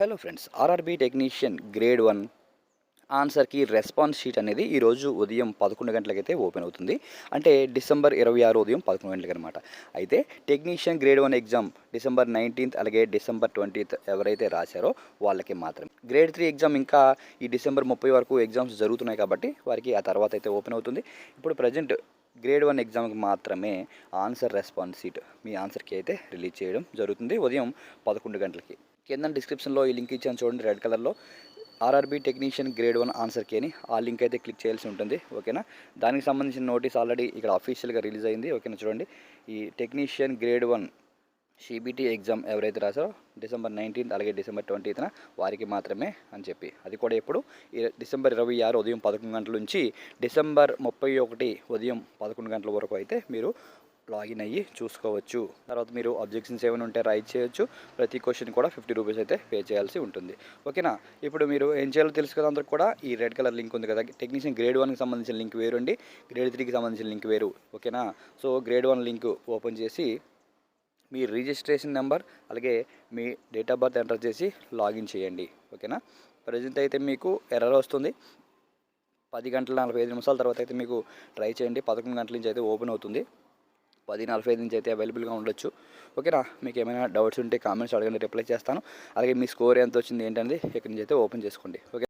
Hello friends, RRB technician grade 1 ఆన్సర్కి response sheet అనేది ఈరోజు ఉదయం 11 గంటలకైతే ఓపెన్ అవుతుంది. అంటే డిసెంబర్ 26 ఉదయం 11 గంటలకి అనమాట. అయితే technician grade 1 exam December 19th అలాగే డిసెంబర్ 20th ఎవరైతే రాశారో వాళ్ళకి మాత్రమే. గ్రేడ్ 3 ఎగ్జామ్ ఇంకా ఈ డిసెంబర్ 30 వరకు ఎగ్జామ్స్ జరుగుతున్నాయి కాబట్టి వారికి ఆ తర్వాత అయితే ఓపెన్ అవుతుంది. ఇప్పుడు ప్రజెంట్ గ్రేడ్ 1 ఎగ్జామ్కి మాత్రమే ఆన్సర్ రెస్పాన్స్ షీట్ మీ ఆన్సర్కి అయితే రిలీజ్ చేయడం జరుగుతుంది ఉదయం 11 గంటలకి. కింద డిస్క్రిప్షన్లో ఈ లింక్ ఇచ్చాను చూడండి, రెడ్ కలర్లో RRB technician grade 1 answer key అని. ఆ లింక్ అయితే క్లిక్ చేయాల్సి ఉంటుంది. ఓకేనా, దానికి సంబంధించిన నోటీస్ ఆల్రెడీ ఇక్కడ అఫీషియల్గా రిలీజ్ అయింది. ఓకేనా, చూడండి, ఈ టెక్నీషియన్ గ్రేడ్ 1 సిబిటీ ఎగ్జామ్ ఎవరైతే రాసారో డిసెంబర్ 19th అలాగే డిసెంబర్ 20th వారికి మాత్రమే అని చెప్పి, అది కూడా ఎప్పుడు డిసెంబర్ 26 ఉదయం 11 గంటల నుంచి డిసెంబర్ 31 ఉదయం 11 గంటల వరకు అయితే మీరు లాగిన్ అయ్యి చూసుకోవచ్చు. తర్వాత మీరు అబ్జెక్షన్స్ ఏమైనా ఉంటే రైట్ చేయొచ్చు. ప్రతి క్వశ్చన్ కూడా 50 రూపీస్ అయితే పే చేయాల్సి ఉంటుంది. ఓకేనా, ఇప్పుడు మీరు ఏం చేయాలో తెలుసు కదా అందరికి కూడా. ఈ రెడ్ కలర్ లింక్ ఉంది కదా, టెక్నీషియన్ గ్రేడ్ 1కి సంబంధించిన లింక్ వేరు అండి, గ్రేడ్ 3కి సంబంధించిన లింక్ వేరు. ఓకేనా, సో గ్రేడ్ 1 లింక్ ఓపెన్ చేసి మీ రిజిస్ట్రేషన్ నెంబర్ అలాగే మీ డేట్ ఆఫ్ బర్త్ ఎంటర్ చేసి లాగిన్ చేయండి. ఓకేనా, ప్రజెంట్ అయితే మీకు ఎర్రర్ వస్తుంది. 10 గంటల 45 నిమిషాల తర్వాత అయితే మీకు ట్రై చేయండి. 11 గంటల నుంచి అయితే ఓపెన్ అవుతుంది. 10:45 నుంచి అయితే అవైలబుల్గా ఉండొచ్చు. ఓకేనా, మీకు ఏమైనా డౌట్స్ ఉంటే కామెంట్స్ అడగండి, రిప్లై చేస్తాను. అలాగే మీ స్కోర్ ఎంత వచ్చింది ఏంటనేది ఇక్కడి నుంచి అయితే ఓపెన్ చేసుకోండి. ఓకే.